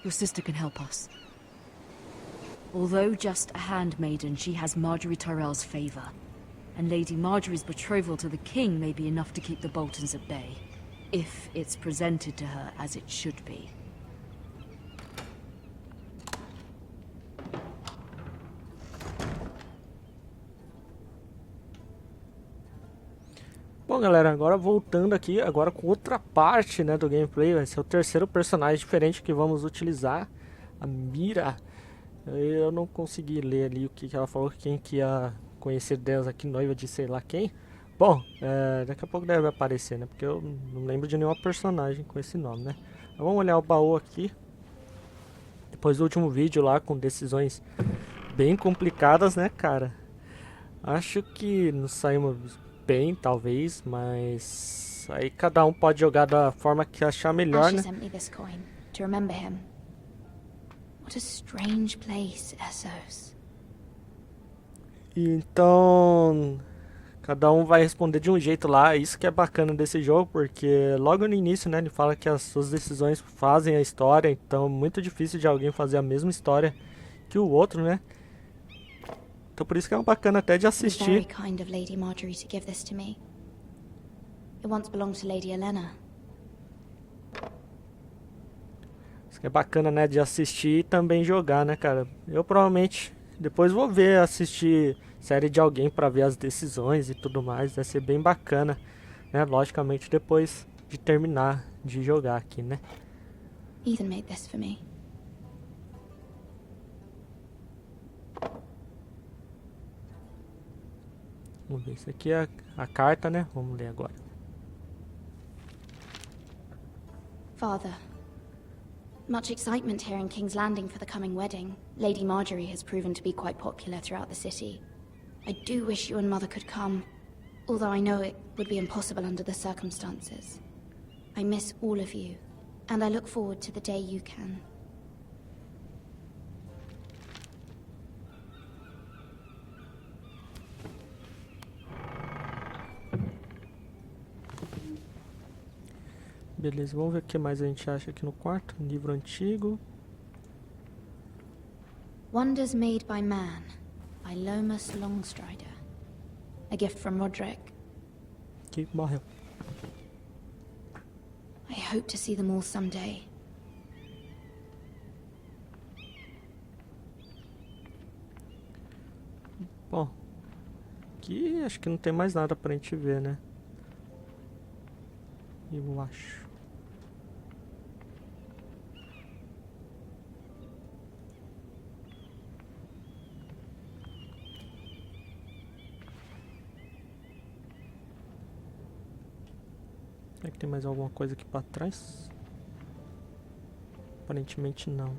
Your sister can help us. Although just a handmaiden, she has Marjorie Tyrell's favor. And Lady Marjorie's betrothal to the king may be enough to keep the Boltons at bay. If it's presented to her as it should be. Bom, galera, agora voltando aqui, agora com outra parte, né, do gameplay, vai ser o terceiro personagem diferente que vamos utilizar, a Mira. Eu não consegui ler ali o que ela falou, quem que ia conhecer delas aqui, noiva de sei lá quem. Bom, daqui a pouco deve aparecer, né, porque eu não lembro de nenhuma personagem com esse nome, né. Então, vamos olhar o baú aqui, depois do último vídeo lá com decisões bem complicadas, né, cara. Acho que nos saímos bem, talvez, mas aí cada um pode jogar da forma que achar melhor, né? sent me this coin to remember him. What a strange place, Essos. Então, cada um vai responder de um jeito lá. Isso que é bacana desse jogo, porque logo no início, né, ele fala que as suas decisões fazem a história, então é muito difícil de alguém fazer a mesma história que o outro, né? Então por isso que é bacana até de assistir. Very kind of Lady Marjorie to give this to me. It once belonged to Lady Helena. Isso que é bacana, né, de assistir e também jogar, né, cara? Eu provavelmente depois vou ver, assistir série de alguém pra ver as decisões e tudo mais. Vai ser bem bacana, né? Logicamente depois de terminar de jogar aqui, né? Ethan made this for me. Vamos ver, isso aqui é a carta, né? Vamos ler agora. Father, much excitement here in King's Landing for the coming wedding. Lady Marjorie has proven to be quite popular throughout the city. I do wish you and Mother could come, although I know it would be impossible under the circumstances. I miss all of you, and I look forward to the day you can. Beleza, vamos ver o que mais a gente acha aqui no quarto. Um livro antigo. Wonders Made by Man, by Lomas Longstrider. A gift from Roderick. Que morreu. I hope to see them all someday. Bom, aqui acho que não tem mais nada pra gente ver, né? Eu acho. Será que tem mais alguma coisa aqui pra trás? Aparentemente não.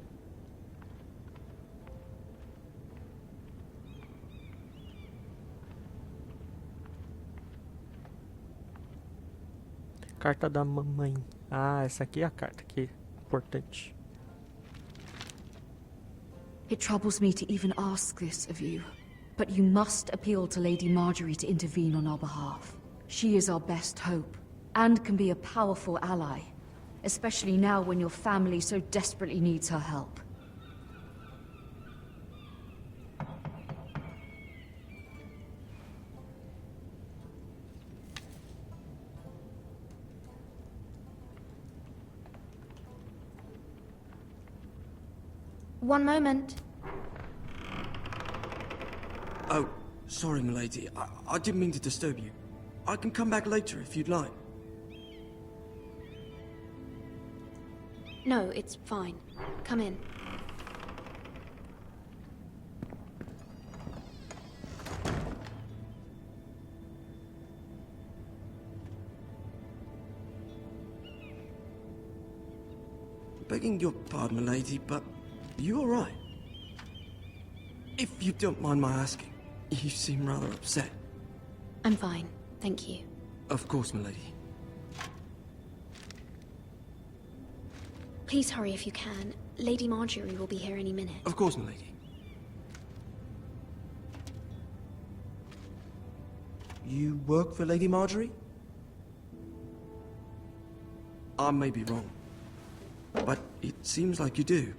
Carta da mamãe. Ah, essa aqui é a carta que é importante. It troubles me to even ask this of you, but you must appeal to Lady Marjorie to intervene on our behalf. She is our best hope, and can be a powerful ally, especially now when your family so desperately needs her help. One moment. Oh, sorry, milady. I didn't mean to disturb you. I can come back later if you'd like. No, it's fine. Come in. Begging your pardon, milady, but you all right? If you don't mind my asking, you seem rather upset. I'm fine, thank you. Of course, milady. Please hurry if you can. Lady Marjorie will be here any minute. Of course, milady. You work for Lady Marjorie? I may be wrong, but it seems like you do.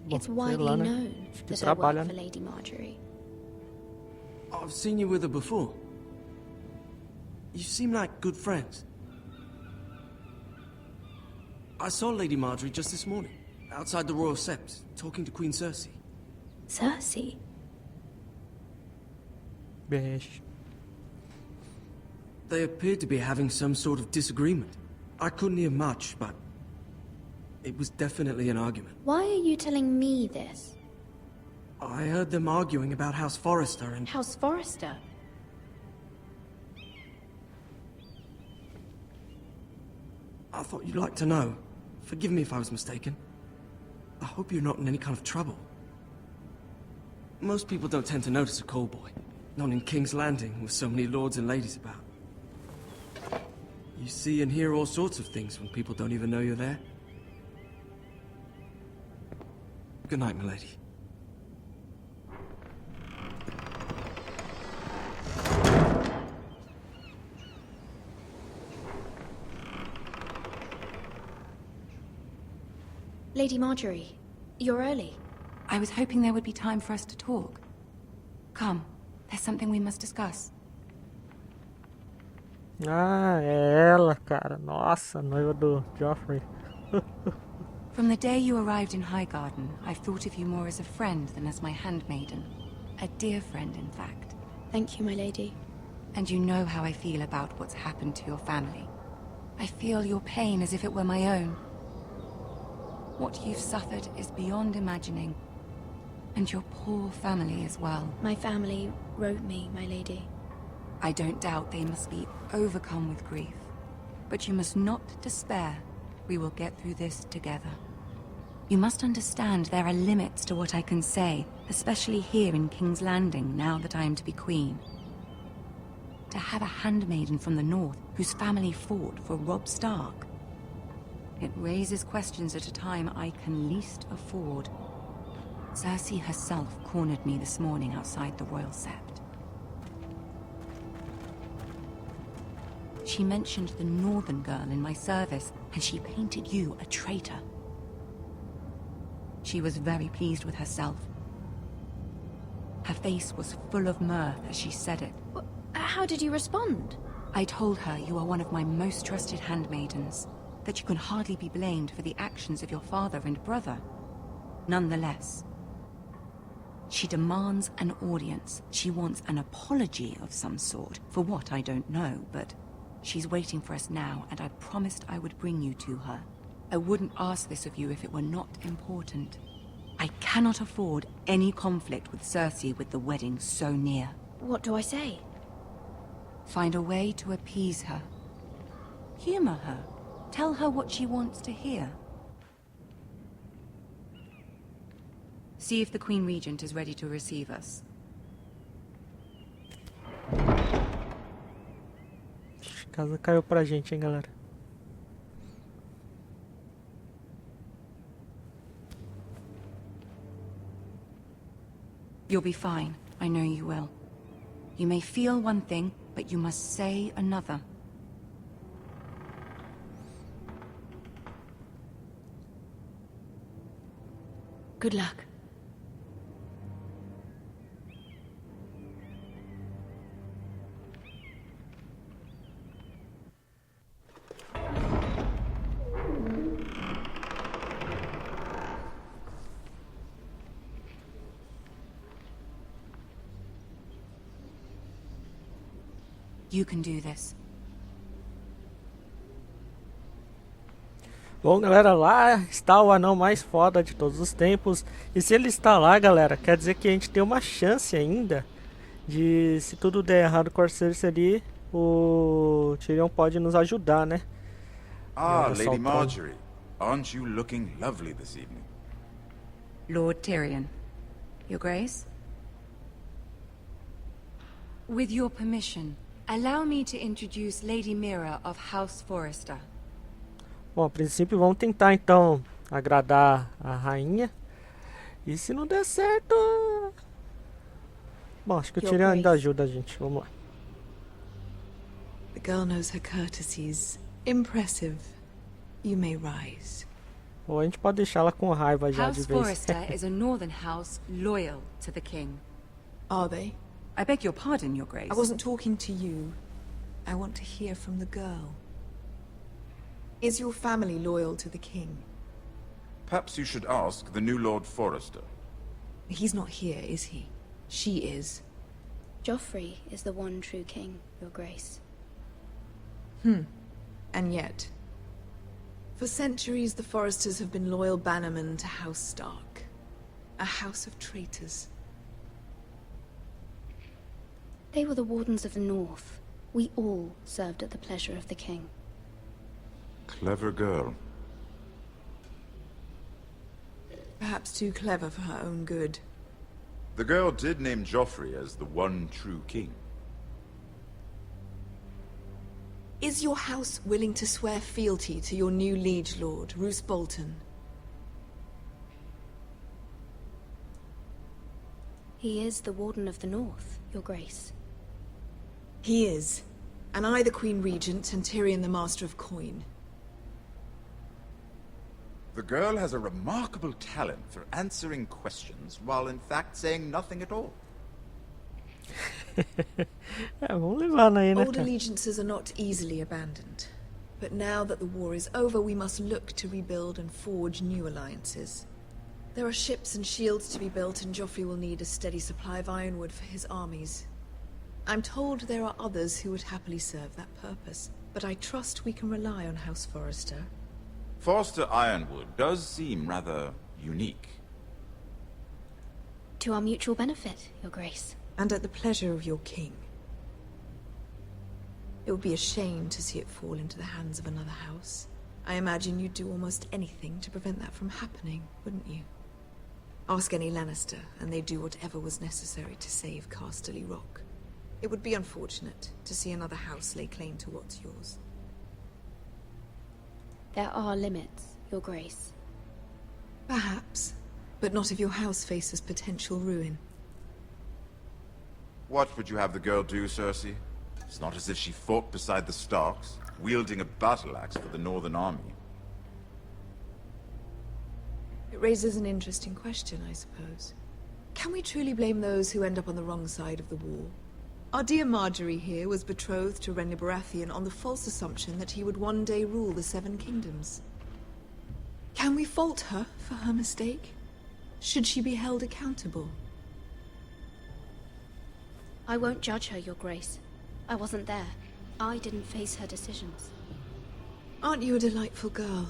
Bom, It's sei widely lá, né? known Acho que that I work trabalha, for né? Lady Marjorie. I've seen you with her before. You seem like good friends. I saw Lady Marjorie just this morning, outside the Royal Sept, talking to Queen Cersei. Cersei? Beijo. They appeared to be having some sort of disagreement. I couldn't hear much, but it was definitely an argument. Why are you telling me this? I heard them arguing about House Forrester and... House Forrester? I thought you'd like to know. Forgive me if I was mistaken. I hope you're not in any kind of trouble. Most people don't tend to notice a callboy. Not in King's Landing, with so many lords and ladies about. You see and hear all sorts of things when people don't even know you're there. Good night, milady. Lady Marjorie, you're early. I was hoping there would be time for us to talk. Come, there's something we must discuss. Ah, é ela, cara. Nossa, noiva do Joffrey. From the day you arrived in Highgarden, I've thought of you more as a friend than as my handmaiden. A dear friend, in fact. Thank you, my lady. And you know how I feel about what's happened to your family. I feel your pain as if it were my own. What you've suffered is beyond imagining. And your poor family as well. My family wrote me, my lady. I don't doubt they must be overcome with grief. But you must not despair. We will get through this together. You must understand there are limits to what I can say, especially here in King's Landing, now that I am to be queen. To have a handmaiden from the north whose family fought for Robb Stark. It raises questions at a time I can least afford. Cersei herself cornered me this morning outside the Royal Sept. She mentioned the northern girl in my service, and she painted you a traitor. She was very pleased with herself. Her face was full of mirth as she said it. How did you respond? I told her you are one of my most trusted handmaidens, that you can hardly be blamed for the actions of your father and brother. Nonetheless, she demands an audience. She wants an apology of some sort, for what I don't know, but she's waiting for us now, and I promised I would bring you to her. I wouldn't ask this of you if it were not important. I cannot afford any conflict with Cersei with the wedding so near. What do I say? Find a way to appease her. Humor her. Tell her what she wants to hear. See if the Queen Regent is ready to receive us. A casa caiu pra gente, hein, galera. You'll be fine. I know you will. You may feel one thing, but you must say another. Good luck. You can do this. Bom, galera, lá está o anão mais foda de todos os tempos. E se ele está lá, galera, quer dizer que a gente tem uma chance ainda de, se tudo der errado com a Cersei ali, o Tyrion pode nos ajudar, né? Ah, Lady Marjorie. Aren't you looking lovely this evening? Lord Tyrion. Your Grace? With your permission, allow me to introduce Lady Mira of House Forrester. Bom, a princípio vamos tentar então agradar a rainha. E se não der certo... Bom, acho que o Tyrion ainda ajuda a gente. Vamos lá. The girl knows her courtesies Impressive. You may rise. Ou a gente pode deixar ela com raiva já de House vez. Forrester is a northern house loyal to the king. Are they? I beg your pardon, Your Grace. I wasn't talking to you. I want to hear from the girl. Is your family loyal to the king? Perhaps you should ask the new Lord Forrester. He's not here, is he? She is. Joffrey is the one true king, Your Grace. And yet, for centuries the Forresters have been loyal bannermen to House Stark. A house of traitors. They were the Wardens of the North. We all served at the pleasure of the king. Clever girl. Perhaps too clever for her own good. The girl did name Joffrey as the one true king. Is your house willing to swear fealty to your new liege lord, Roose Bolton? He is the Warden of the North, Your Grace. He is. And I the Queen Regent and Tyrion the Master of Coin. The girl has a remarkable talent for answering questions while in fact saying nothing at all. Vamos levando aí, né, Old cara? allegiances are not easily abandoned. But now that the war is over, we must look to rebuild and forge new alliances. There are ships and shields to be built, and Joffrey will need a steady supply of ironwood for his armies. I'm told there are others who would happily serve that purpose, but I trust we can rely on House Forrester. Forster Ironwood does seem rather unique. To our mutual benefit, Your Grace. And at the pleasure of your king. It would be a shame to see it fall into the hands of another house. I imagine you'd do almost anything to prevent that from happening, wouldn't you? Ask any Lannister, and they'd do whatever was necessary to save Casterly Rock. It would be unfortunate to see another house lay claim to what's yours. There are limits, Your Grace. Perhaps, but not if your house faces potential ruin. What would you have the girl do, Cersei? It's not as if she fought beside the Starks, wielding a battle axe for the Northern Army. It raises an interesting question, I suppose. Can we truly blame those who end up on the wrong side of the war? Our dear Marjorie here was betrothed to Renly Baratheon on the false assumption that he would one day rule the Seven Kingdoms. Can we fault her for her mistake? Should she be held accountable? I won't judge her, Your Grace. I wasn't there. I didn't face her decisions. Aren't you a delightful girl?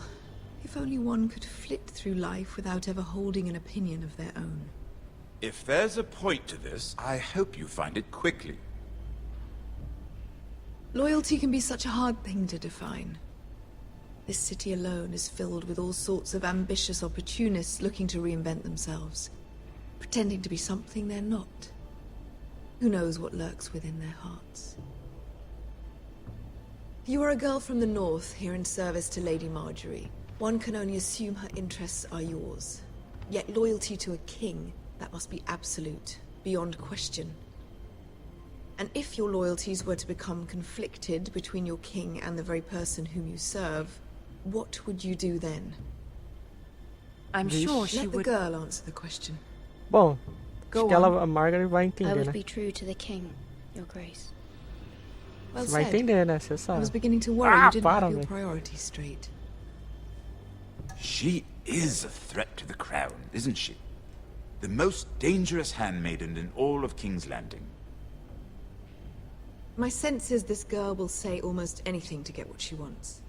If only one could flit through life without ever holding an opinion of their own. If there's a point to this, I hope you find it quickly. Loyalty can be such a hard thing to define. This city alone is filled with all sorts of ambitious opportunists looking to reinvent themselves, pretending to be something they're not. Who knows what lurks within their hearts? You are a girl from the north, here in service to Lady Marjorie. One can only assume her interests are yours. Yet loyalty to a king, that must be absolute, beyond question. And if your loyalties were to become conflicted between your king and the very person whom you serve, what would you do then? I'm sure she Let the would... girl answer the question. Bom, Go acho que ela, on. a Margaery vai I entender, would né? be true to the king, Your Grace. Well Você vai said. entender, né? Você I sabe. was beginning to worry Ah, you didn't para, have your velho. priorities straight. She is a threat to the crown, isn't she? The most dangerous handmaiden in all of King's Landing. My sense is this girl will say almost anything to get what she wants.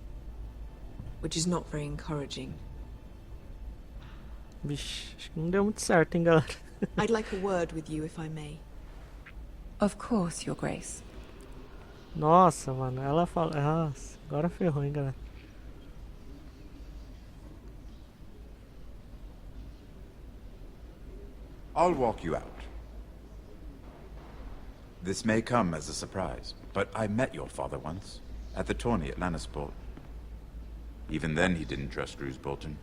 Which is not very encouraging. Vixe, acho que não deu muito certo, hein, galera? I'd like a word with you, if I may. Of course, Your Grace. Nossa, mano, ela fala... Nossa, agora ferrou, hein, galera. I'll walk you out. This may come as a surprise, but I met your father once, at the tourney at Lannisport. Even then he didn't trust Roose Bolton.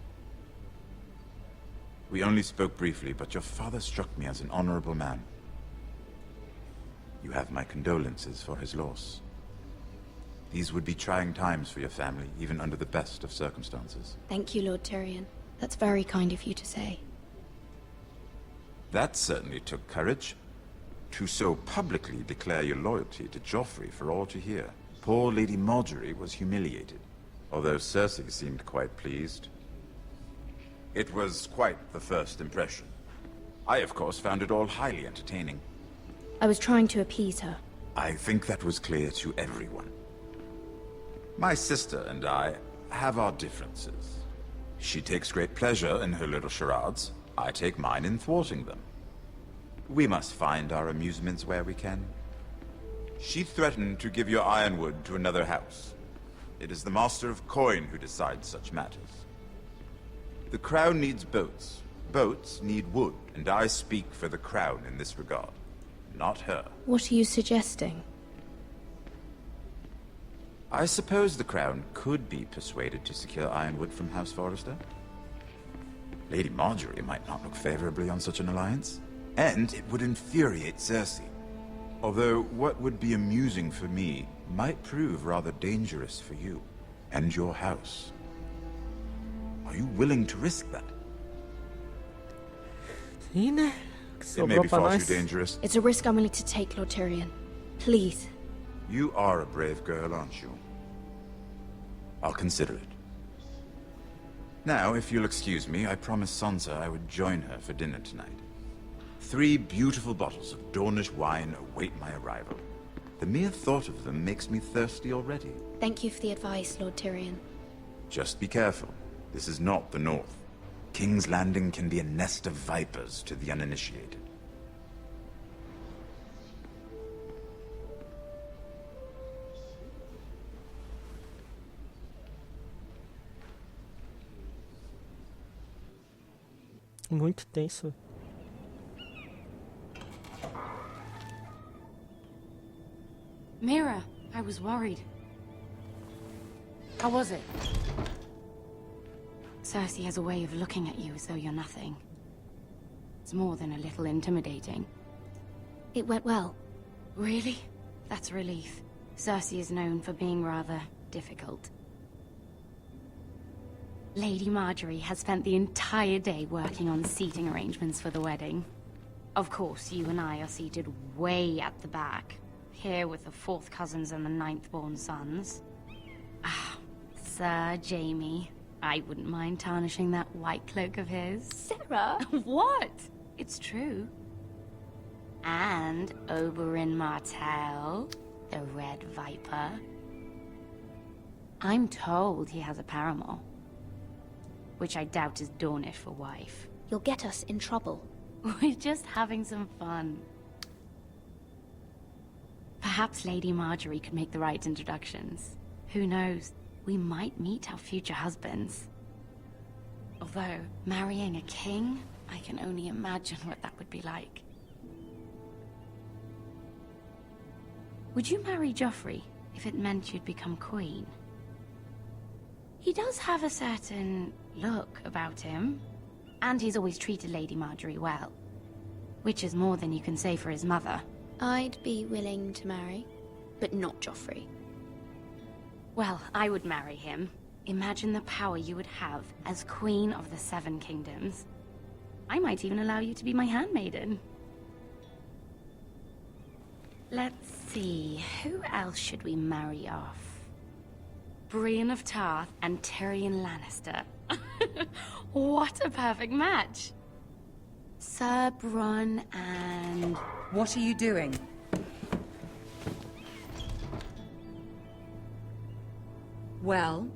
We only spoke briefly, but your father struck me as an honorable man. You have my condolences for his loss. These would be trying times for your family, even under the best of circumstances. Thank you, Lord Tyrion. That's very kind of you to say. That certainly took courage. To so publicly declare your loyalty to Joffrey for all to hear. Poor Lady Margaery was humiliated, although Cersei seemed quite pleased. It was quite the first impression. I, of course, found it all highly entertaining. I was trying to appease her. I think that was clear to everyone. My sister and I have our differences. She takes great pleasure in her little charades. I take mine in thwarting them. We must find our amusements where we can. She threatened to give your ironwood to another house. It is the Master of Coin who decides such matters. The Crown needs boats. Boats need wood, and I speak for the Crown in this regard. Not her. What are you suggesting? I suppose the Crown could be persuaded to secure ironwood from House Forrester. Lady Margaery might not look favorably on such an alliance, and it would infuriate Cersei. Although what would be amusing for me might prove rather dangerous for you and your house. Are you willing to risk that? Sim, né? Que It may sobrou be pra far too nós. dangerous. It's a risk I'm willing to take, Lord Tyrion. Please. You are a brave girl, aren't you? I'll consider it. Now, if you'll excuse me, I promised Sansa I would join her for dinner tonight. 3 beautiful bottles of Dornish wine await my arrival. The mere thought of them makes me thirsty already. Thank you for the advice, Lord Tyrion. Just be careful. This is not the North. King's Landing can be a nest of vipers to the uninitiated. Muito tenso. Mira, I was worried. How was it? Cersei has a way of looking at you as though you're nothing. It's more than a little intimidating. It went well. Really? That's a relief. Cersei is known for being rather difficult. Lady Margaery has spent the entire day working on seating arrangements for the wedding. Of course, you and I are seated way at the back, here with the 4th cousins and the 9th-born sons. Ah, Sir Jaime. I wouldn't mind tarnishing that white cloak of his. Sarah? What? It's true. And Oberyn Martell, the Red Viper. I'm told he has a paramour, which I doubt is Dornish for wife. You'll get us in trouble. We're just having some fun. Perhaps Lady Margaery could make the right introductions. Who knows? We might meet our future husbands. Although, marrying a king, I can only imagine what that would be like. Would you marry Joffrey if it meant you'd become queen? He does have a certain look about him, and he's always treated Lady Margaery well, which is more than you can say for his mother. I'd be willing to marry, but not Joffrey. Well, I would marry him. Imagine the power you would have as Queen of the 7 Kingdoms. I might even allow you to be my handmaiden. Let's see, who else should we marry off? Brienne of Tarth and Tyrion Lannister. What a perfect match! Sir Bronn and... What are you doing? Well?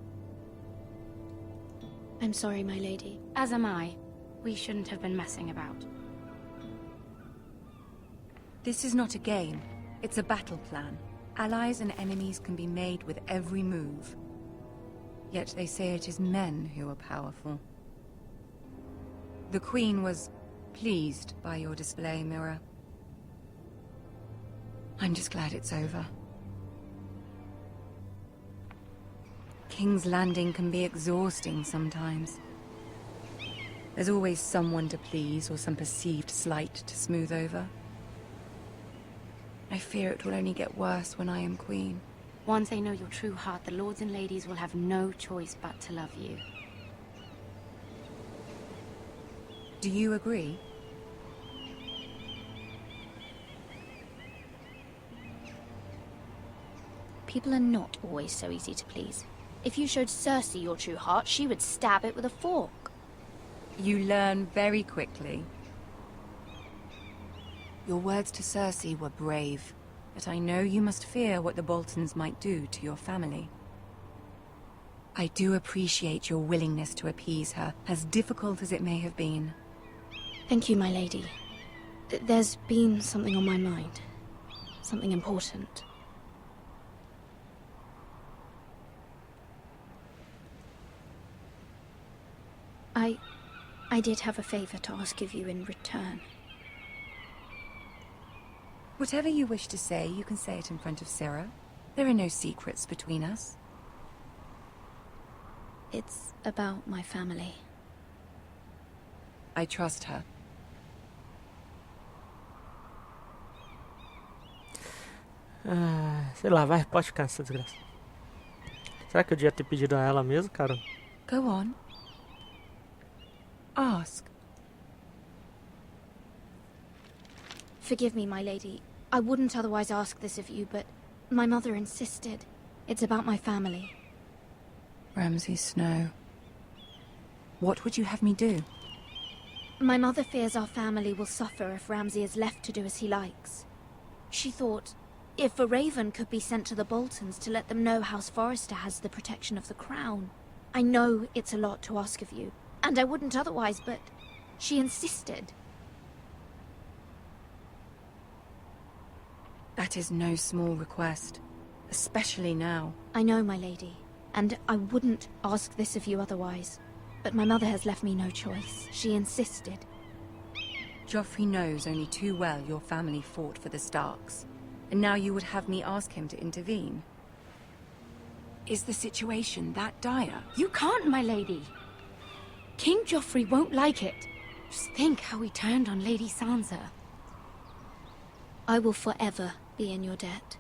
I'm sorry, my lady. As am I. We shouldn't have been messing about. This is not a game. It's a battle plan. Allies and enemies can be made with every move. Yet they say it is men who are powerful. The Queen was pleased by your display, Mira. I'm just glad it's over. King's Landing can be exhausting sometimes. There's always someone to please or some perceived slight to smooth over. I fear it will only get worse when I am queen. Once they know your true heart, the lords and ladies will have no choice but to love you. Do you agree? People are not always so easy to please. If you showed Cersei your true heart, she would stab it with a fork. You learn very quickly. Your words to Cersei were brave, but I know you must fear what the Boltons might do to your family. I do appreciate your willingness to appease her, as difficult as it may have been. Thank you, my lady. There's been something on my mind. Something important. I did have a favor to ask of you in return. Whatever you wish to say, you can say it in front of Sarah. There are no secrets between us. It's about my family. I trust her. Sei lá, vai, pode ficar essa desgraça. Será que eu devia ter pedido a ela mesmo, cara? Go on. Ask. Forgive me, my lady. I wouldn't otherwise ask this of you, but my mother insisted. It's about my family. Ramsay Snow. What would you have me do? My mother fears our family will suffer if Ramsay is left to do as he likes. She thought, if a raven could be sent to the Boltons to let them know House Forrester has the protection of the crown. I know it's a lot to ask of you, and I wouldn't otherwise, but she insisted. That is no small request, especially now. I know, my lady, and I wouldn't ask this of you otherwise. But my mother has left me no choice. She insisted. Joffrey knows only too well your family fought for the Starks, and now you would have me ask him to intervene. Is the situation that dire? You can't, my lady. King Joffrey won't like it. Just think how he turned on Lady Sansa. I will forever be in your debt.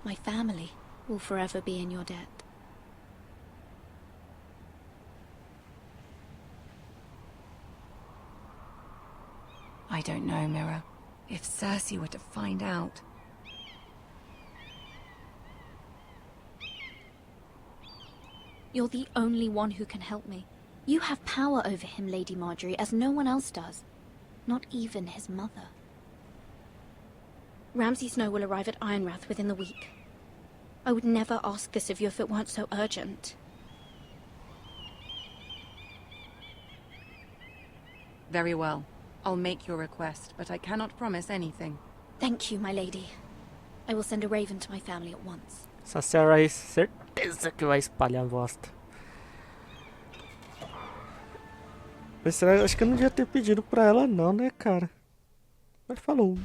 My family will forever be in your debt. I don't know, Mira. If Cersei were to find out... You're the only one who can help me. You have power over him, Lady Margaery, as no one else does. Not even his mother. Ramsay Snow will arrive at Ironrath within the week. I would never ask this of you if it weren't so urgent. Very well. I'll make your request, but I cannot promise anything. Thank you, my lady. I will send a raven to my family at once. Essa Sarah aí, certeza que vai espalhar bosta. Mas será? Acho que eu não devia ter pedido pra ela não, né, cara? Mas falou.